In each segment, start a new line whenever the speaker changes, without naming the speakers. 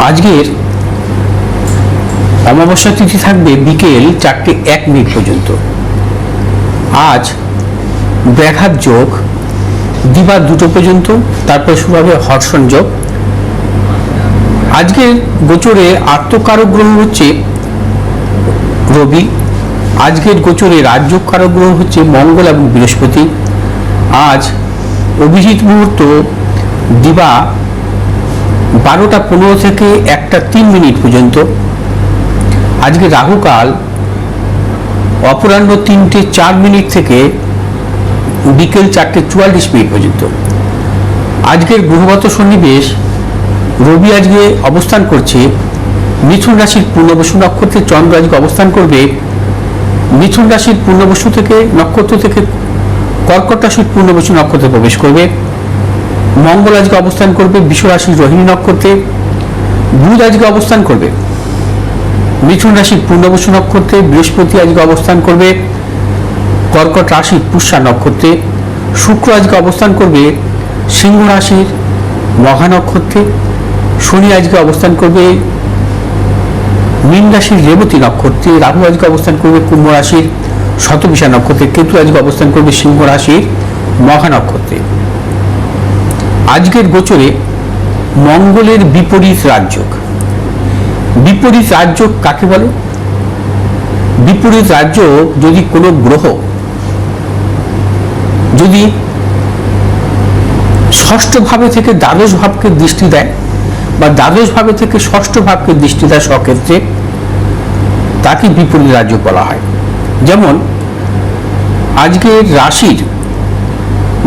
আজকের অমাবস্যা তিথি থাকবে বিকেল 4:01 পর্যন্ত। আজ ব্যাঘাত যোগ দিবা 2টো পর্যন্ত, তারপর শুরু হবে হর্ষণ যোগ। আজকের গোচরে আত্মকারক গ্রহ হচ্ছে রবি। আজকের গোচরে রাজযোগ কারক গ্রহ হচ্ছে মঙ্গল এবং বৃহস্পতি। আজ অভিজিৎ মুহূর্ত দিবা 12টা 15 থেকে 1টা 3 পর্যন্ত। আজকে রাহুকাল অপরাহ্ন 3টে 4 থেকে বিকেল 4টে 44 পর্যন্ত। আজকের গ্রহগত সন্নিবেশ, রবি আজকে অবস্থান করছে মিথুন রাশির পূর্ণবসু নক্ষত্রে। চন্দ্র আজকে অবস্থান করবে মিথুন রাশির পূর্ণবসু থেকে নক্ষত্র থেকে কর্কট রাশির পূর্ণবসু নক্ষত্রে প্রবেশ করবে। মঙ্গল আজকে অবস্থান করবে বৃষ রাশির রোহিণী নক্ষত্রে। বুধ আজকে অবস্থান করবে মিথুন রাশির পূর্ণবসু নক্ষত্রে। বৃহস্পতি আজকে অবস্থান করবে কর্কট রাশির পুষ্যা নক্ষত্রে। শুক্র আজকে অবস্থান করবে সিংহ রাশির মঘা নক্ষত্রে। শনি আজকে অবস্থান করবে মীন রাশির রেবতী নক্ষত্রে। রাহু আজকে অবস্থান করবে কুম্ভ রাশির শতবিশা নক্ষত্রে। কেতু আজকে অবস্থান করবে সিংহ রাশির মঘা নক্ষত্রে। আজকের গোচরে মঙ্গলের বিপরীত রাজযোগ। বিপরীত রাজযোগ কাকে বলে? বিপরীত রাজযোগ যদি কোনো গ্রহ যদি ষষ্ঠ ভাবে থেকে দ্বাদশ ভাবকে দৃষ্টি দেয় বা দ্বাদশ ভাবে থেকে ষষ্ঠ ভাবকে দৃষ্টি দেয়, স্বক্ষেত্রে তাকে বিপরীত রাজযোগ বলা হয়। যেমন আজকের রাশির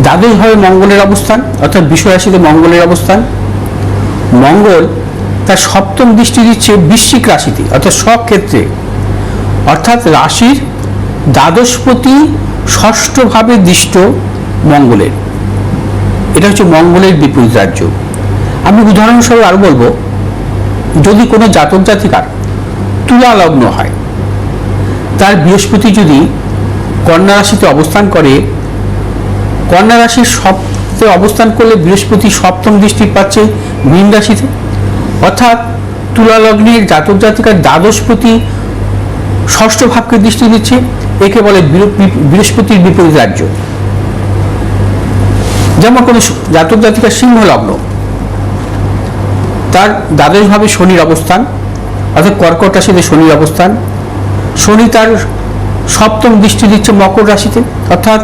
দ্বাদশ ভাবে মঙ্গলের অবস্থান, অর্থাৎ বৃষ রাশিতে মঙ্গলের অবস্থান। মঙ্গল তার সপ্তম দৃষ্টি দিচ্ছে বৃশ্চিক রাশিতে, অর্থাৎ স্বক্ষেত্রে, অর্থাৎ রাশির দ্বাদশপতি ষষ্ঠ ভাবে দৃষ্ট মঙ্গলের। এটা হচ্ছে মঙ্গলের বিপরীত রাজযোগ। আমি উদাহরণস্বরূপ আরো বলবো, যদি কোনো জাতক জাতিকার তুলা লগ্ন হয়, তার বৃহস্পতি যদি কন্যা রাশিতে অবস্থান করে, কন্যা রাশির সপ্তমে অবস্থান করলে বৃহস্পতি সপ্তম দৃষ্টি পাচ্ছে মীন রাশিতে, অর্থাৎ তুলা লগ্নের জাতক জাতিকার দ্বাদশপতি ষষ্ঠ ভাবকে দৃষ্টি দিচ্ছে। একে বলে বৃহস্পতির বিপরীত রাজযোগ। যেমন কোনো জাতক জাতিকার সিংহ লগ্ন, তার দ্বাদশ ভাবে শনির অবস্থান, অর্থাৎ কর্কট রাশিতে শনির অবস্থান। শনি তার সপ্তম দৃষ্টি দিচ্ছে মকর রাশিতে, অর্থাৎ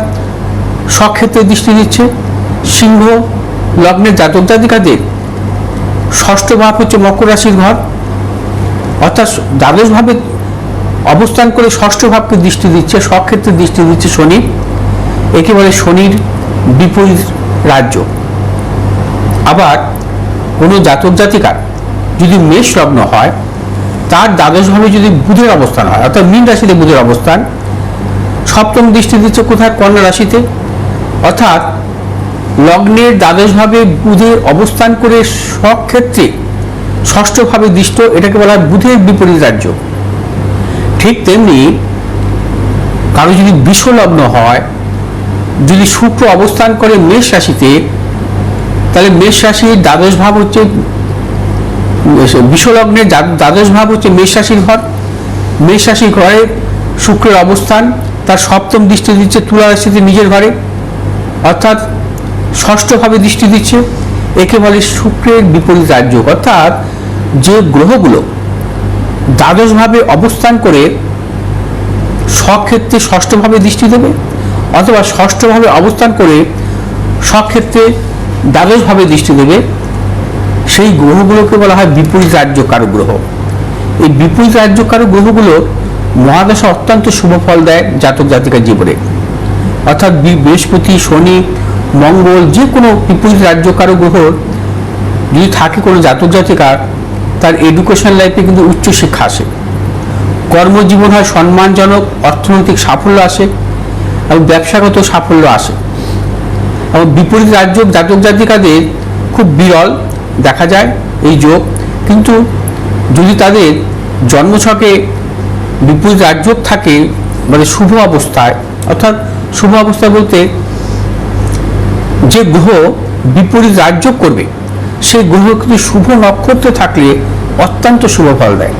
স্বক্ষেত্রে দৃষ্টি দিচ্ছে। সিংহ লগ্নের জাতক জাতিকাদের ষষ্ঠ ভাব হচ্ছে মকর রাশির ঘর, অর্থাৎ দ্বাদশ ভাবে অবস্থান করে ষষ্ঠ ভাবকে দৃষ্টি দিচ্ছে, স্বক্ষেত্রে দৃষ্টি দিচ্ছে শনি। একে বলে শনির বিপরীত রাজযোগ। আবার কোনো জাতক জাতিকার যদি মেষ লগ্ন হয়, তার দ্বাদশ ভাবে যদি বুধের অবস্থান হয়, অর্থাৎ মীন রাশিতে বুধের অবস্থান, সপ্তম দৃষ্টি দিচ্ছে কোথায়? কন্যা রাশিতে, অর্থাৎ লগ্নের দ্বাদশ ভাবে বুধের অবস্থান করে স্বক্ষেত্রে ষষ্ঠ ভাবে দৃষ্ট, এটাকে বলা হয় বুধের বিপরীত রাজযোগ। ঠিক তেমনি কারো যদি বৃষ লগ্ন হয়, যদি শুক্র অবস্থান করে মেষ রাশিতে, তাহলে মেষ রাশির দ্বাদশ ভাব হচ্ছে বৃষ লগ্নের দ্বাদশ ভাব হচ্ছে মেষ রাশির ঘর। মেষ রাশির ঘরে শুক্রের অবস্থান, তার সপ্তম দৃষ্টি দিচ্ছে তুলা রাশিতে নিজের ঘরে, অর্থাৎ ষষ্ঠ ভাবে দৃষ্টি দিচ্ছে। একে বলে শুক্রের বিপরীত রাজযোগ। অর্থাৎ যে গ্রহগুলো দ্বাদশ ভাবে অবস্থান করে স্বক্ষেত্রে ষষ্ঠ ভাবে দৃষ্টি দেবে, অথবা ষষ্ঠ ভাবে অবস্থান করে স্বক্ষেত্রে দ্বাদশ ভাবে দৃষ্টি দেবে, সেই গ্রহগুলোকে বলা হয় বিপরীত রাজ্যকারক গ্রহ। এই বিপরীত রাজ্যকারক গ্রহগুলো মহাদশা অত্যন্ত শুভ ফল দেয় জাতক জাতিকার জীবনে, অর্থাৎ বৃহস্পতি, শনি, মঙ্গল, যে কোনো বিপরীত রাজ্যকারক গ্রহ যদি থাকে কোনো জাতক জাতিকার, তার এডুকেশন লাইফে কিন্তু উচ্চ শিক্ষা আসে, কর্মজীবন হয় সম্মানজনক, অর্থনৈতিক সাফল্য আসে এবং ব্যবসাগত সাফল্য আসে। এবং বিপরীত রাজযোগ জাতক জাতিকাদের খুব বিরল দেখা যায় এই যোগ। কিন্তু যদি তাদের জন্মছকে বিপরীত রাজযোগ থাকে, মানে শুভ অবস্থায়, অর্থাৎ শুভ অবস্থা বলতে যে গ্রহ বিপরীত রাজযোগ করবে সেই গ্রহ কিন্তু শুভ নক্ষত্রে থাকলে অত্যন্ত শুভ ফল দেয়।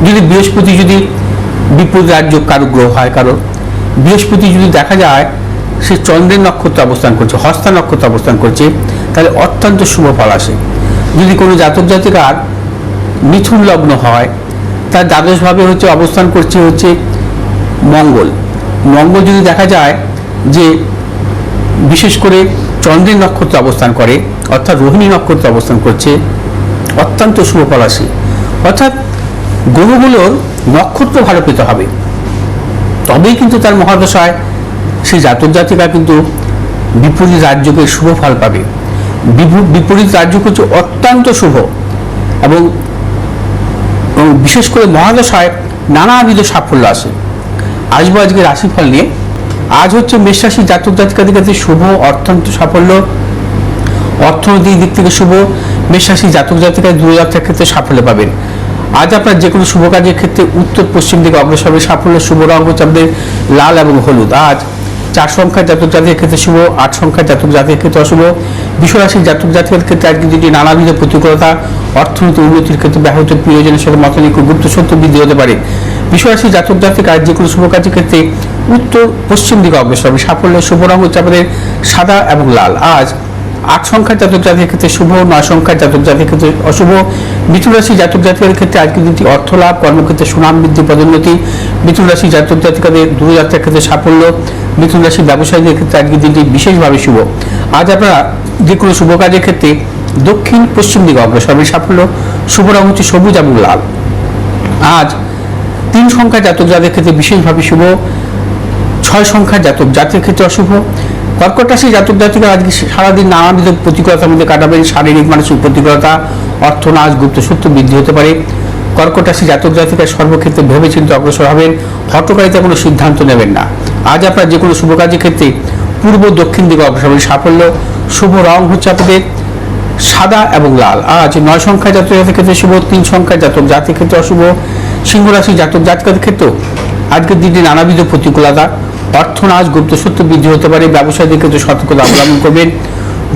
যদি বৃহস্পতি যদি বিপরীত রাজ্য কারো গ্রহ হয়, কারো বৃহস্পতি যদি দেখা যায় সে চন্দ্রের নক্ষত্রে অবস্থান করছে, হস্তা নক্ষত্রে অবস্থান করছে, তাহলে অত্যন্ত শুভ ফল আসে। যদি কোনো জাতক জাতিকার মিথুন লগ্ন হয়, তার দ্বাদশভাবে অবস্থান করছে মঙ্গল। মঙ্গল যদি দেখা যায় যে বিশেষ করে চন্দ্রের নক্ষত্রে অবস্থান করে, অর্থাৎ রোহিণী নক্ষত্রে অবস্থান করছে, অত্যন্ত শুভ ফল আসে। অর্থাৎ গ্রহগুলোর নক্ষত্র ভালো পেতে হবে, তবেই কিন্তু তার মহাদশায় সেই জাতক জাতিকা কিন্তু বিপরীত রাজ্যকে শুভ ফল পাবে। বিপরীত রাজ্য হচ্ছে অত্যন্ত শুভ এবং বিশেষ করে মহাদশায় নানাবিধ সাফল্য আসে। আসবো আজকে রাশিফল নিয়ে। আজ মেষ রাশি জাতক জাতিকাদের কাছে শুভ অত্যন্ত সাফল্য, অর্থনৈতিক দিক থেকে শুভ। মেষ রাশি জাতক জাতিকা দূরযাত্রার ক্ষেত্রে সাফল্য পাবেন। আজ আপনার যে কোনো শুভ কাজের ক্ষেত্রে উত্তর পশ্চিম দিকে অগ্রসর হবে সাফল্য। শুভ রং হচ্ছে আপনাদের লাল এবং হলুদ। আজ 4 সংখ্যার জাতক জাতিকের ক্ষেত্রে শুভ, 8 সংখ্যার জাতক জাতিকের ক্ষেত্রে অশুভ। বৃষ রাশির জাতক জাতিকের ক্ষেত্রে আজকে যেটি নানাবিধ প্রতিকূলতা, অর্থনৈতিক উন্নতির ক্ষেত্রে ব্যাহত, প্রিয়জনের সাথে মতানৈক্য, গুপ্ত সত্য বৃদ্ধি হতে পারে। বৃষ রাশির জাতক জাতিক আজ যে কোনো শুভ কাজের ক্ষেত্রে উত্তর পশ্চিম দিকে অগ্রসর হবে সাফল্য। শুভ রং হচ্ছে আপনাদের সাদা এবং লাল। আজ 8 সংখ্যার জাতক জাতিকের ক্ষেত্রে শুভ, 9 সংখ্যার জাতক জাতিকের ক্ষেত্রে অশুভ। মিথুন রাশি জাতক জাতিকের ক্ষেত্রে আজকের দিনটি অর্থ লাভ, কর্মক্ষেত্রে সুনাম বৃদ্ধি, পদোন্নতি। মিথুন রাশি জাতক জাতিকাদের দূরযাত্রার ক্ষেত্রে সাফল্য। মিথুন রাশি ব্যবসায়ীদের ক্ষেত্রে আজকের দিনটি বিশেষভাবে শুভ। আজ আপনারা যে কোনো শুভ কাজের ক্ষেত্রে দক্ষিণ পশ্চিম দিকে অগ্রসর হবে সাফল্য। শুভ রং হচ্ছে সবুজ এবং লাল। আজ 3 সংখ্যার জাতক জাতিকের ক্ষেত্রে বিশেষভাবে শুভ, 6 সংখ্যার জাতক জাতিকের ক্ষেত্রে অশুভ। কর্কট রাশি জাতক জাতিকা আজকে সারাদিন নানাবিধ প্রতিকূলতার মধ্যে কাটাবেন। শারীরিক মানসিক প্রতিকূলতা, অর্থনাশ, গুপ্ত সত্য বৃদ্ধি হতে পারে। কর্কট রাশি জাতক জাতিকা সর্বক্ষেত্রে ভেবেচিন্তে অগ্রসর হবেন। হঠকারিতা কোনো সিদ্ধান্ত নেবেন না। আজ আপনার যে কোনো শুভ কাজের ক্ষেত্রে পূর্ব দক্ষিণ দিকে অগ্রসর হবেন সাফল্য। শুভ রং হচ্ছে আপনাদের সাদা এবং লাল। আজ 9 সংখ্যার জাতক জাতিকের ক্ষেত্রে শুভ, 3 সংখ্যার জাতক জাতিকের ক্ষেত্রে অশুভ। সিংহ রাশি জাতক জাতিকাদের ক্ষেত্রেও আজকের দিনটি নানাবিধ প্রতিকূলতা, অর্থনাশ, গুপ্ত সত্য বৃদ্ধি হতে পারে। ব্যবসায়ীদের ক্ষেত্রে সতর্কতা অবলম্বন করবেন।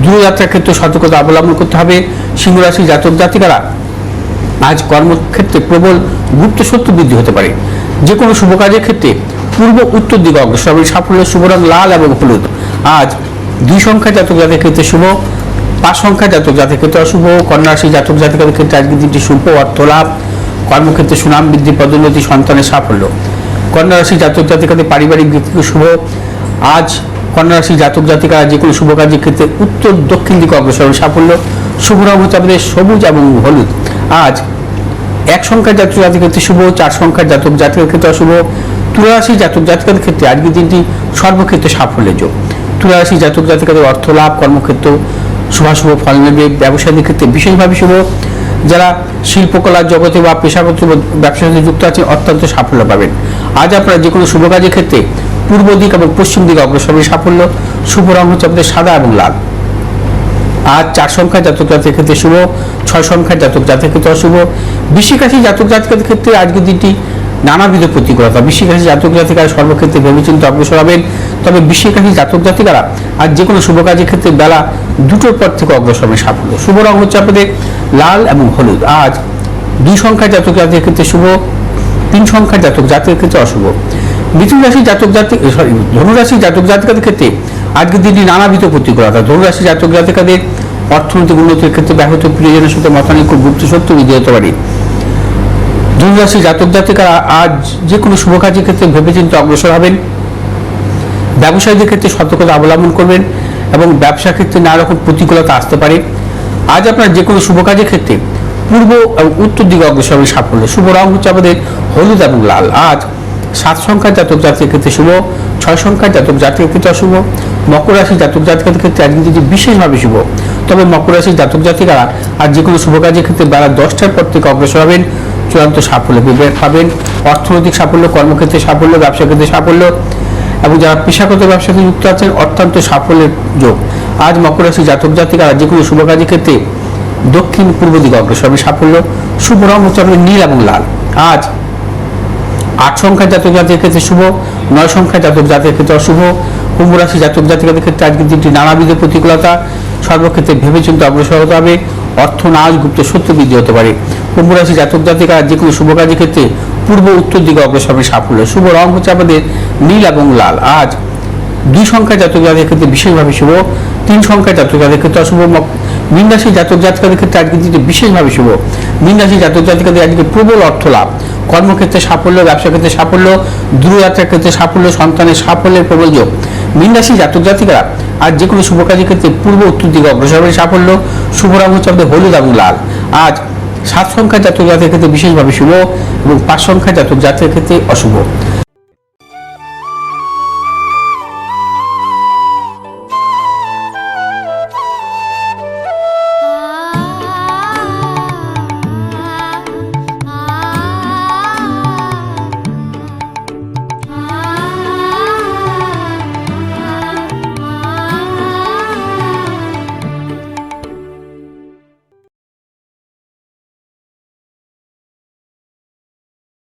দূরযাত্রার ক্ষেত্রে সতর্কতা অবলম্বন করতে হবে। সিংহ রাশি জাতক জাতিকারা আজ কর্মক্ষেত্রে প্রবল গুপ্ত সত্য বৃদ্ধি হতে পারে। যে কোনো শুভ কাজের ক্ষেত্রে পূর্ব উত্তর দিকে অগ্রসর হবে সাফল্য। শুভ রং লাল এবং হলুদ। আজ 2 সংখ্যার জাতক জাতিকের ক্ষেত্রে শুভ, 5 সংখ্যার জাতক জাতিকের ক্ষেত্রে অশুভ। কন্যা রাশি জাতক জাতিকাদের ক্ষেত্রে আজকের দিনটি শুভ, অর্থ লাভ, কর্মক্ষেত্রে সুনাম বৃদ্ধি, পদোন্নতি, সন্তানের সাফল্য। কন্যা রাশি জাতক জাতিকাদের পারিবারিক দিক থেকে শুভ। আজ কন্যা রাশি জাতক জাতিকারা যে কোনো শুভ কাজের ক্ষেত্রে উত্তর দক্ষিণ দিকে অগ্রসর হবে সাফল্য। শুভ রং হচ্ছে আপনাদের সবুজ এবং হলুদ। আজ 1 সংখ্যার জাতক জাতিকের ক্ষেত্রে শুভ, 4 সংখ্যার জাতক জাতিকের ক্ষেত্রে অশুভ। তুলা রাশি জাতক জাতিকাদের ক্ষেত্রে আজকের দিনটি সর্বক্ষেত্রে সাফল্যের যোগ। তুলা রাশি জাতক জাতিকাদের অর্থ লাভ, কর্মক্ষেত্র শুভাশুভ ফল নেবে। ব্যবসায়ীদের ক্ষেত্রে বিশেষভাবে শুভ। যারা শিল্পকলার জগতে বা পেশাগত ব্যবসার সাথে যুক্ত আছেন অত্যন্ত সাফল্য পাবেন। আজ আপনারা যে কোনো শুভ কাজের ক্ষেত্রে পূর্ব দিক এবং পশ্চিম দিকে অগ্রসর হবে সাফল্য। শুভ রং হচ্ছে আপনাদের সাদা এবং লাল। আজ 4 সংখ্যার জাতক জাতিকের ক্ষেত্রে শুভ, 6 সংখ্যার জাতক জাতিকের ক্ষেত্রে অশুভ। বৃশ্চিক রাশি জাতক জাতিকাদের ক্ষেত্রে আজকের দিনটি নানাবিধ প্রতিকূলতা। বৃশ্চিক রাশি জাতক জাতিকারা সর্বক্ষেত্রে ভেবেচিন্তে অগ্রসর হবেন। তবে বৃশ্চিক রাশি জাতক জাতিকারা আজ যে কোনো শুভ কাজের ক্ষেত্রে বেলা 2টোর পর থেকে অগ্রসর হবে সাফল্য। শুভ রং হচ্ছে আপনাদের লাল এবং হলুদ। আজ 2 সংখ্যার জাতক জাতিকের ক্ষেত্রে শুভ, 3 সংখ্যার জাতক জাতিকের ক্ষেত্রে অশুভ। মিথুন রাশি জাতক জাতিক ধনুরাশি জাতক জাতিকাদের ক্ষেত্রে আজকের দিনটি নানাবিধ প্রতিকূলতা। ধনুরাশি জাতক জাতিকাদের অর্থনৈতিক উন্নতির ক্ষেত্রে ব্যাহত, প্রিয়জনের সাথে মতানৈক্য, গুপ্ত সত্য বৃদ্ধি হতে পারে। ধনুরাশি জাতক জাতিকারা আজ যে কোনো শুভ কাজের ক্ষেত্রে ভেবেচিন্তে অগ্রসর হবেন। ব্যবসায়ীদের ক্ষেত্রে সতর্কতা অবলম্বন করবেন এবং ব্যবসা ক্ষেত্রে নানা রকম প্রতিকূলতা আসতে পারে। আজ আপনার যে কোনো শুভ কাজের ক্ষেত্রে পূর্ব এবং উত্তর দিকে অগ্রসর হবে সাফল্য। শুভ রং হচ্ছে আমাদের হলুদ এবং লাল। আজ 7 সংখ্যার জাতক জাতিকের ক্ষেত্রে শুভ, 6 সংখ্যার জাতক জাতিকের ক্ষেত্রে অশুভ। মকর রাশি জাতক জাতিকাদের ক্ষেত্রে আজকে দিনটি বিশেষভাবে শুভ। তবে মকর রাশির জাতক জাতিকারা আজ যে কোনো শুভ কাজের ক্ষেত্রে বেলা 10টার পর থেকে অগ্রসর হবেন। চূড়ান্ত সাফল্য পাবেন। অর্থনৈতিক সাফল্য, কর্মক্ষেত্রে সাফল্য, ব্যবসা ক্ষেত্রে সাফল্য এবং যারা পেশাগত ব্যবসাতে যুক্ত আছেন অত্যন্ত সাফল্যের যোগ। আজ মকর রাশি জাতক জাতিকারা যে কোনো শুভ কাজের ক্ষেত্রে দক্ষিণ পূর্ব দিকে অগ্রসর হবে সাফল্য। শুভ রং হচ্ছে আপনাদের নীল এবং লাল। আজ 8 সংখ্যার জাতক জাতিকের ক্ষেত্রে শুভ, 9 সংখ্যার জাতক জাতিকের ক্ষেত্রে অশুভ। কুম্ভ রাশি জাতক জাতিকাদের ক্ষেত্রে আজকের দিনটি নানাবিধ প্রতিকূলতা, সর্বক্ষেত্রে ভেবেচিন্তে অগ্রসর হতে হবে। অর্থনাশ, গুপ্ত সত্য বৃদ্ধি হতে পারে। কুম্ভ রাশি জাতক জাতিকা যে কোনো শুভ কাজের ক্ষেত্রে পূর্ব উত্তর দিকে অগ্রসর হবে সাফল্য। শুভ রং হচ্ছে আমাদের নীল এবং লাল। আজ 2 সংখ্যা জাতক জাতিকার ক্ষেত্রে বিশেষভাবে শুভ, 3 সংখ্যা জাতক জাতিকার ক্ষেত্রে অশুভ। মীন রাশি জাতক জাতিকাদের ক্ষেত্রে আজকে দিনটি বিশেষভাবে শুভ। মীন রাশি জাতক জাতিকাদের আজকে প্রবল অর্থ লাভ, কর্মক্ষেত্রে সাফল্য, ব্যবসা ক্ষেত্রে সাফল্য, দূরযাত্রার ক্ষেত্রে সাফল্য, সন্তানের সাফল্যের প্রবল যোগ। মীন রাশি জাতক জাতিকারা আজ যে কোনো শুভ কাজের ক্ষেত্রে পূর্ব উত্তর দিকে অগ্রসর হবে সাফল্য। শুভ রং হচ্ছে আমাদের হলুদ এবং লাল। আজ 7 সংখ্যা জাতক জাতিকার ক্ষেত্রে বিশেষভাবে শুভ এবং 5 সংখ্যা জাতক জাতিকার ক্ষেত্রে অশুভ।